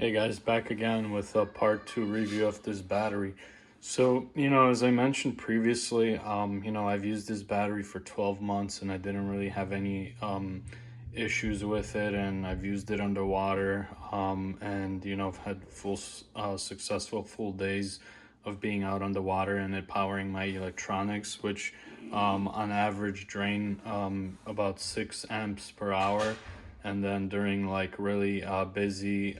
Hey guys, back again with a part two review of this battery. So, as I mentioned previously, I've used this battery for 12 months and I didn't really have any issues with it, and I've used it underwater, and I've had successful full days of being out on the water and it powering my electronics, which on average drain about 6 amps per hour. And then during like really busy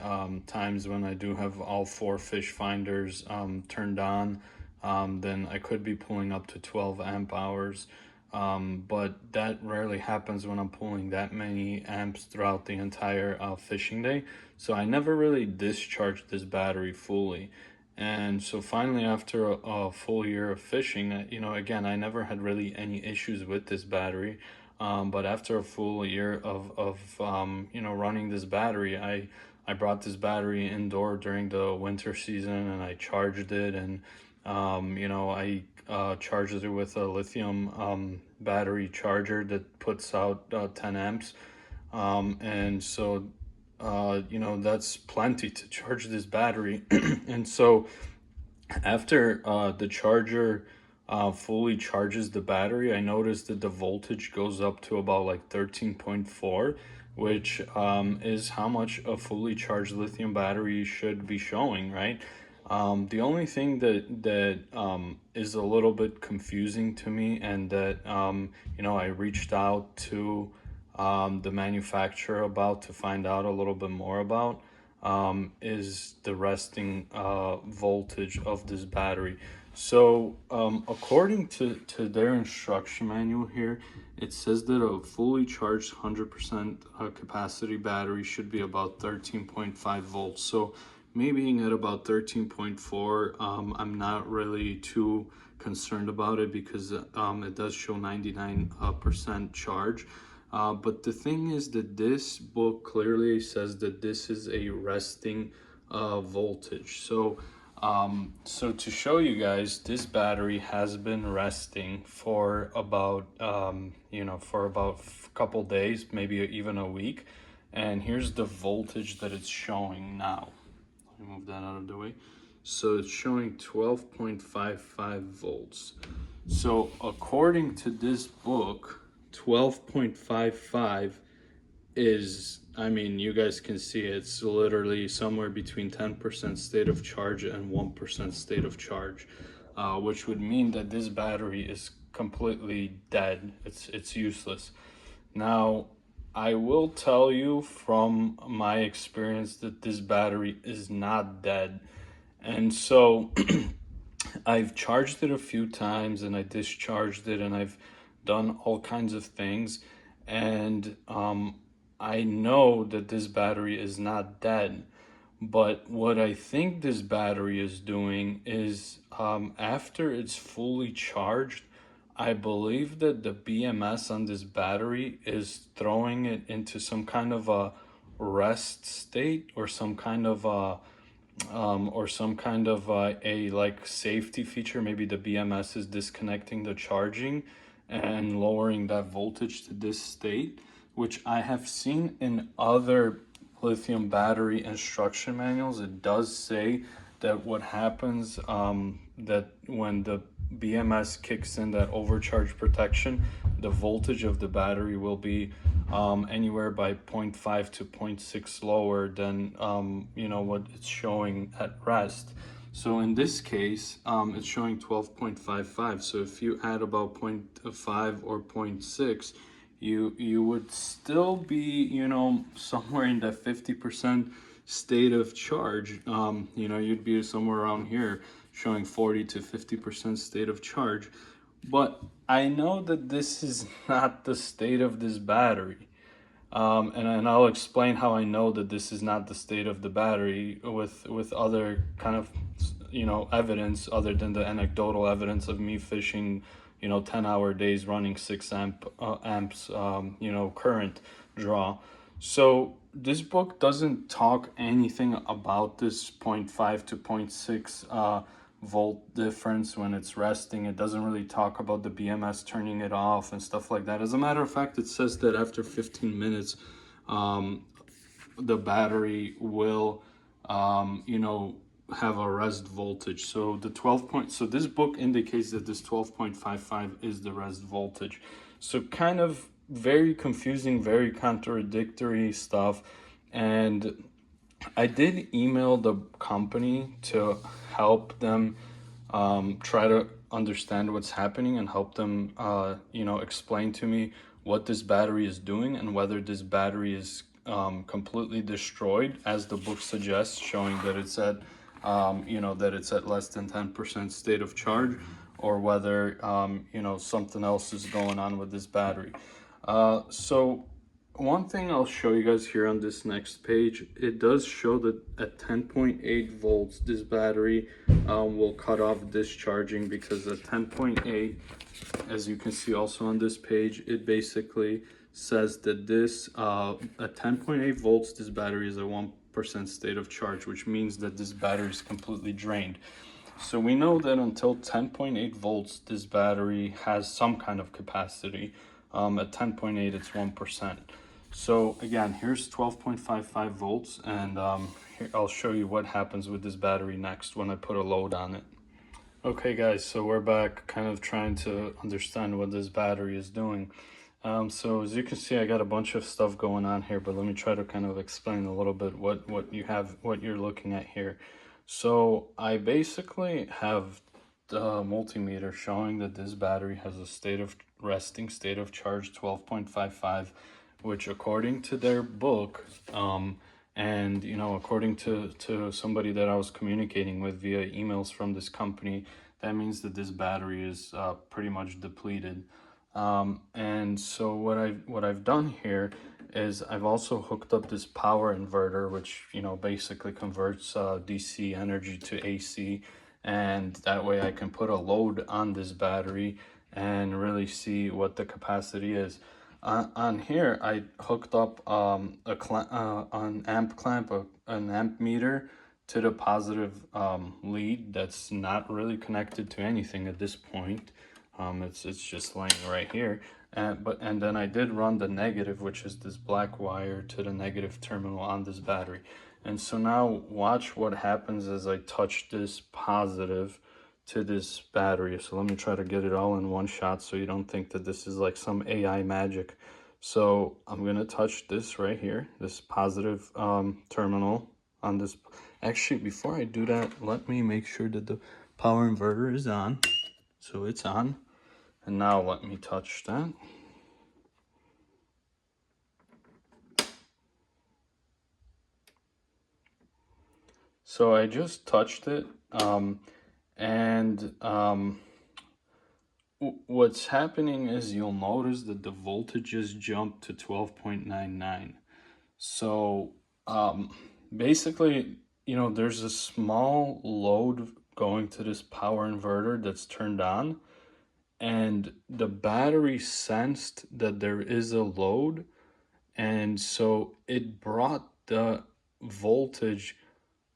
times when I do have all four fish finders turned on, then I could be pulling up to 12 amp hours. But that rarely happens when I'm pulling that many amps throughout the entire fishing day. So I never really discharged this battery fully. And so finally, after a full year of fishing, again, I never had really any issues with this battery. But after a full year of running this battery, I brought this battery indoor during the winter season and I charged it, and I charged it with a lithium battery charger that puts out 10 amps. And so that's plenty to charge this battery. And so after the charger fully charges the battery, I noticed that the voltage goes up to about like 13.4, which is how much a fully charged lithium battery should be showing, right? The only thing that is a little bit confusing to me, and that I reached out to the manufacturer about to find out a little bit more about, is the resting voltage of this battery. So according to their instruction manual here, it says that a fully charged 100% capacity battery should be about 13.5 volts. So me being at about 13.4, I'm not really too concerned about it because it does show 99% charge. But the thing is that this book clearly says that this is a resting voltage. So to show you guys, this battery has been resting for about a couple days, maybe even a week. And here's the voltage that it's showing now. Let me move that out of the way. So it's showing 12.55 volts. So according to this book, 12.55 is, I mean, you guys can see it's literally somewhere between 10% state of charge and 1% state of charge, which would mean that this battery is completely dead. It's useless. Now, I will tell you from my experience that this battery is not dead. And so I've charged it a few times and I discharged it and I've done all kinds of things. And I know that this battery is not dead. But what I think this battery is doing is after it's fully charged, I believe that the BMS on this battery is throwing it into some kind of a rest state, or some kind of a like safety feature. Maybe the BMS is disconnecting the charging and lowering that voltage to this state, which I have seen in other lithium battery instruction manuals. It does say that what happens, that when the BMS kicks in that overcharge protection, the voltage of the battery will be anywhere by 0.5 to 0.6 lower than what it's showing at rest. So in this case, it's showing 12.55. So if you add about 0.5 or 0.6, you would still be somewhere in that 50% state of charge. You'd be somewhere around here showing 40 to 50% state of charge. But I know that this is not the state of this battery. And I'll explain how I know that this is not the state of the battery with other kind of evidence other than the anecdotal evidence of me fishing 10-hour days running 6 amps current draw. So this book doesn't talk anything about this 0.5 to 0.6 volt difference when it's resting. It doesn't really talk about the BMS turning it off and stuff like that. As a matter of fact, it says that after 15 minutes the battery will you know, have a rest voltage. So the 12 point, so this book indicates that this 12.55 is the rest voltage. So kind of very confusing, very contradictory stuff. And I did email the company to help them try to understand what's happening and help them, you know, explain to me what this battery is doing and whether this battery is completely destroyed, as the book suggests, showing that it's at, you know, that it's at less than 10% state of charge, or whether, you know, something else is going on with this battery. So one thing I'll show you guys here on this next page, it does show that at 10.8 volts, this battery will cut off discharging, because at 10.8, as you can see also on this page, it basically says that this, at 10.8 volts, this battery is a 1% state of charge, which means that this battery is completely drained. So we know that until 10.8 volts, this battery has some kind of capacity. At 10.8, it's 1%. So again, here's 12.55 volts, and here I'll show you what happens with this battery next when I put a load on it. Okay guys, so we're back kind of trying to understand what this battery is doing. So as you can see, I got a bunch of stuff going on here, but let me try to kind of explain a little bit what what you're looking at here. So I basically have the multimeter showing that this battery has a resting state of charge 12.55, which according to their book, and you know, according to somebody that I was communicating with via emails from this company, that means that this battery is pretty much depleted. And so what I've done here is I've also hooked up this power inverter, which, you know, basically converts DC energy to AC, and that way I can put a load on this battery and really see what the capacity is. On here, I hooked up an amp clamp, an amp meter, to the positive lead that's not really connected to anything at this point. It's just laying right here. And then I did run the negative, which is this black wire, to the negative terminal on this battery. And so now watch what happens as I touch this positive to this battery. So let me try to get it all in one shot so you don't think that this is like some AI magic. So I'm gonna touch this right here, this positive terminal on this. Actually, before I do that, let me make sure that the power inverter is on. So it's on. And now let me touch that. So I just touched it, and what's happening is you'll notice that the voltages jumped to 12.99. So basically, you know, there's a small load going to this power inverter that's turned on, and the battery sensed that there is a load, and so it brought the voltage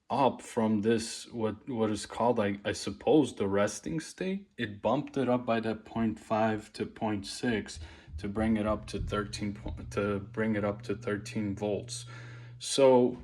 up from this, what is called, I suppose, the resting state. It bumped it up by that 0.5 to 0.6 to bring it up to 13 volts. So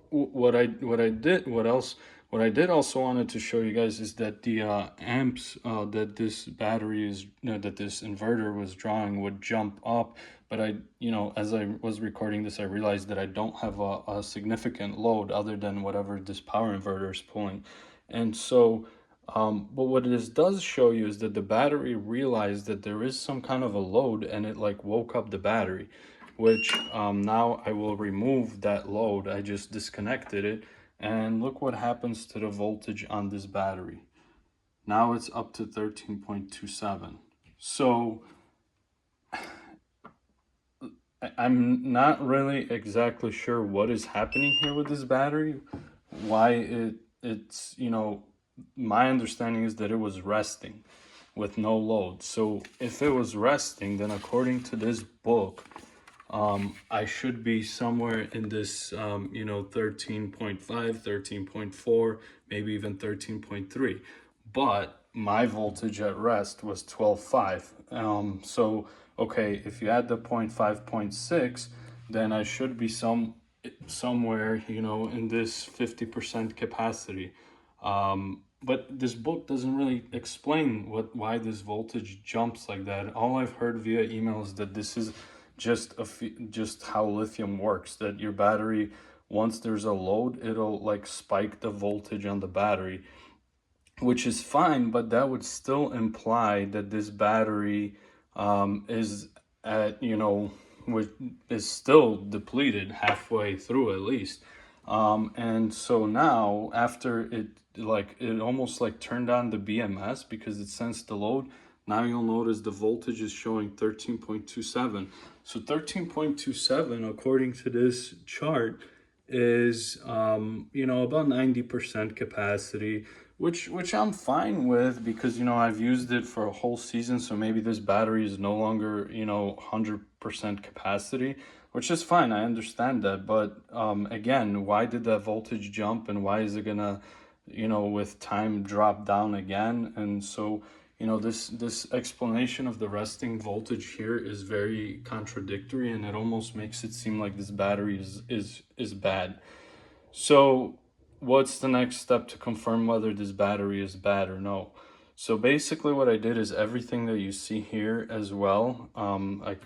what I did also wanted to show you guys is that the amps that this battery is, that this inverter was drawing would jump up. But I, you know, as I was recording this, I realized that I don't have a significant load other than whatever this power inverter is pulling. And so, but what this does show you is that the battery realized that there is some kind of a load, and it like woke up the battery, which now I will remove that load. I just disconnected it, and look what happens to the voltage on this battery. Now it's up to 13.27. So I'm not really exactly sure what is happening here with this battery, why it's, you know, my understanding is that it was resting with no load. So if it was resting, then according to this book, I should be somewhere in this, you know, 13.5, 13.4, maybe even 13.3. But my voltage at rest was 12.5. So, okay, if you add the 0.5, 0.6, then I should be somewhere, in this 50% capacity. But this book doesn't really explain why this voltage jumps like that. All I've heard via email is that this is just how lithium works, that your battery, once there's a load, it'll like spike the voltage on the battery, which is fine, but that would still imply that this battery is at, which is still depleted halfway through at least. And so now, after it almost like turned on the BMS because it sensed the load. Now you'll notice the voltage is showing 13.27. So 13.27, according to this chart, is about 90% capacity, which I'm fine with, because I've used it for a whole season, so maybe this battery is no longer 100% capacity, which is fine. I understand that, but again, why did that voltage jump, and why is it gonna with time drop down again? And so this explanation of the resting voltage here is very contradictory, and it almost makes it seem like this battery is bad. So what's the next step to confirm whether this battery is bad or no? So basically what I did is everything that you see here as well. I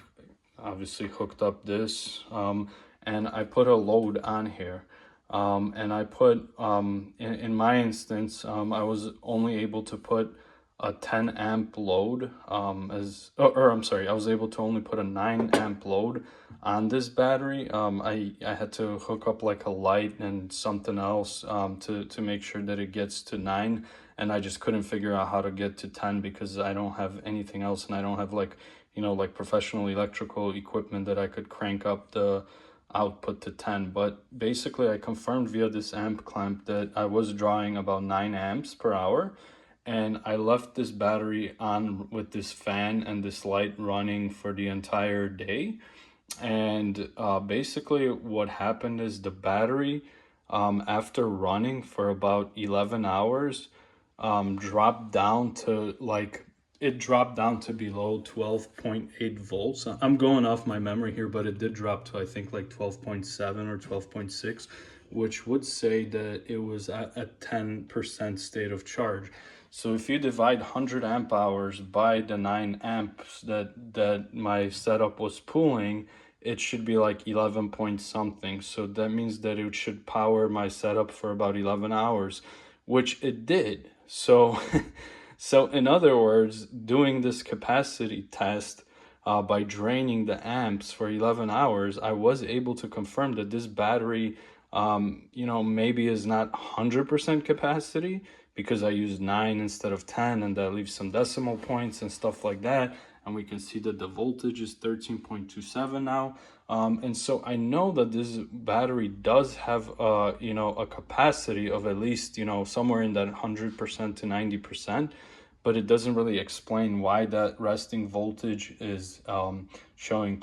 obviously hooked up this, and I put a load on here. And I put, in my instance, I was only able to put a 10 amp load, I'm sorry, I was able to only put a 9 amp load on this battery. I had to hook up like a light and something else to make sure that it gets to 9, and I just couldn't figure out how to get to 10 because I don't have anything else, and I don't have like professional electrical equipment that I could crank up the output to 10. But basically I confirmed via this amp clamp that I was drawing about 9 amps per hour, and I left this battery on with this fan and this light running for the entire day. And basically what happened is the battery, after running for about 11 hours, dropped down to below 12.8 volts. I'm going off my memory here, but it did drop to, I think, like 12.7 or 12.6, which would say that it was at a 10% state of charge. So if you divide 100 amp hours by the 9 amps that my setup was pulling, it should be like 11 point something. So that means that it should power my setup for about 11 hours, which it did. So so in other words, doing this capacity test, by draining the amps for 11 hours, I was able to confirm that this battery, maybe is not 100% capacity, because I used 9 instead of 10, and that leaves some decimal points and stuff like that. And we can see that the voltage is 13.27 now. And so I know that this battery does have, a capacity of at least, somewhere in that 100% to 90%, but it doesn't really explain why that resting voltage is showing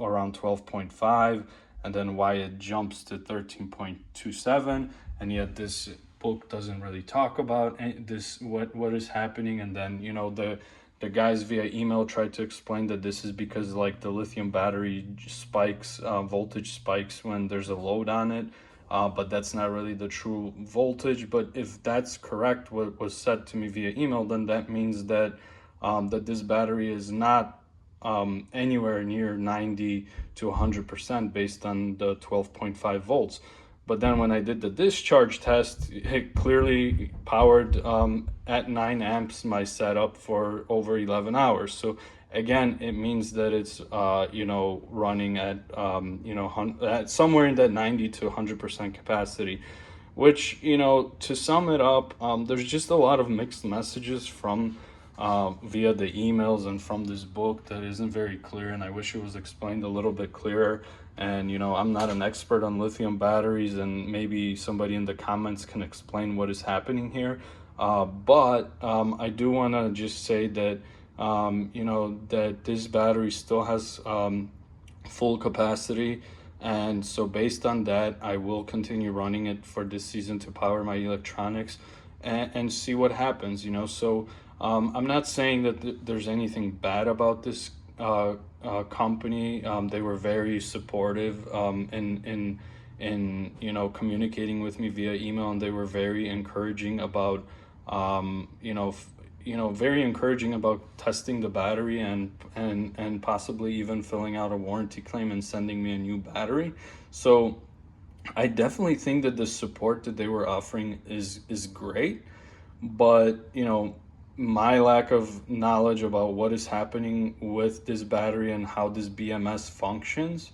around 12.5, and then why it jumps to 13.27, and yet this book doesn't really talk about what is happening. And then the guys via email tried to explain that this is because like the lithium battery spikes, voltage spikes when there's a load on it, but that's not really the true voltage. But if that's correct, what was said to me via email, then that means that that this battery is not anywhere near 90 to 100% based on the 12.5 volts. But then when I did the discharge test, it clearly powered at 9 amps my setup for over 11 hours. So again, it means that it's running at at somewhere in that 90 to 100% capacity, which to sum it up, there's just a lot of mixed messages from via the emails and from this book that isn't very clear, and I wish it was explained a little bit clearer. And I'm not an expert on lithium batteries, and maybe somebody in the comments can explain what is happening here. But I do want to just say that that this battery still has full capacity, and so based on that, I will continue running it for this season to power my electronics, and see what happens. So I'm not saying that there's anything bad about this company. They were very supportive communicating with me via email, and they were very encouraging about very encouraging about testing the battery, and possibly even filling out a warranty claim and sending me a new battery. So I definitely think that the support that they were offering is great, but my lack of knowledge about what is happening with this battery and how this BMS functions,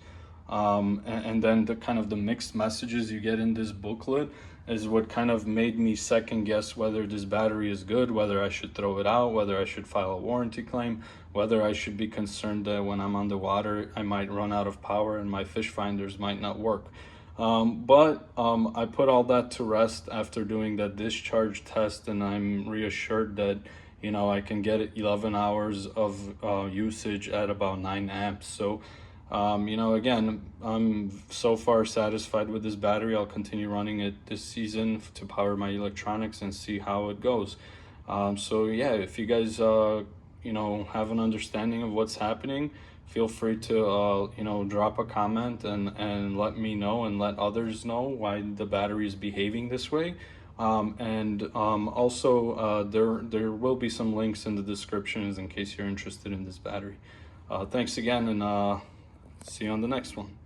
and then the kind of the mixed messages you get in this booklet is what kind of made me second guess whether this battery is good, whether I should throw it out, whether I should file a warranty claim, whether I should be concerned that when I'm on the water I might run out of power and my fish finders might not work. But I put all that to rest after doing that discharge test, and I'm reassured that I can get 11 hours of usage at about 9 amps. So again, I'm so far satisfied with this battery. I'll continue running it this season to power my electronics and see how it goes. So yeah, if you guys have an understanding of what's happening, feel free to drop a comment and let me know and let others know why the battery is behaving this way. Also, there will be some links in the descriptions in case you're interested in this battery. Thanks again, and see you on the next one.